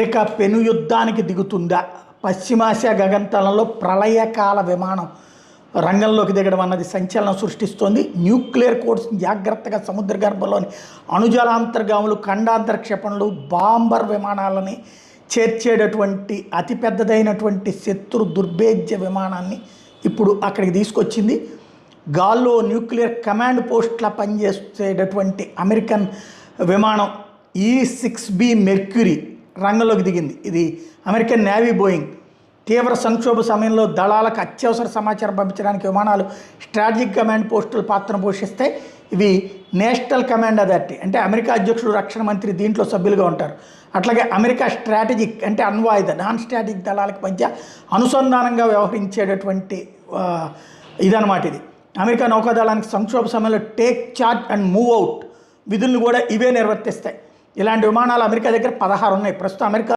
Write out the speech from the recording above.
ఇక పెను యుద్ధానికి దిగుతుందా? పశ్చిమాసియా గగనతలంలో ప్రళయకాల విమానం రంగంలోకి దిగడం అన్నది సంచలనం సృష్టిస్తోంది. న్యూక్లియర్ కోడ్స్ జాగ్రత్తగా సముద్ర గర్భంలోని అణుజలాంతర్గాములు, ఖండాంతర క్షిపణులు, బాంబర్ విమానాలని చేర్చేటటువంటి అతిపెద్దదైనటువంటి శత్రు దుర్భేద్య విమానాన్ని ఇప్పుడు అక్కడికి తీసుకొచ్చింది. గాల్లో న్యూక్లియర్ కమాండ్ పోస్ట్లా పనిచేసేటటువంటి అమెరికన్ విమానం E-6B మెర్క్యూరీ రంగంలోకి దిగింది. ఇది అమెరికన్ నేవీ బోయింగ్. తీవ్ర సంక్షోభ సమయంలో దళాలకు అత్యవసర సమాచారం పంపించడానికి విమానాలు స్ట్రాటజిక్ కమాండ్ పోస్టుల పాత్రను పోషిస్తాయి. ఇవి నేషనల్ కమాండ్ అథారిటీ అంటే అమెరికా అధ్యక్షుడు, రక్షణ మంత్రి దీంట్లో సభ్యులుగా ఉంటారు. అట్లాగే అమెరికా స్ట్రాటజిక్ అంటే అణ్వాయుధ నాన్ స్ట్రాటజిక్ దళాలకు మధ్య అనుసంధానంగా వ్యవహరించేటటువంటి ఇదన్నమాట. ఇది అమెరికా నౌకాదళానికి సంక్షోభ సమయంలో take charge and move out విధులను కూడా ఇవే నిర్వర్తిస్తాయి. ఇలాంటి విమానాలు అమెరికా దగ్గర 16 ఉన్నాయి ప్రస్తుతం. అమెరికా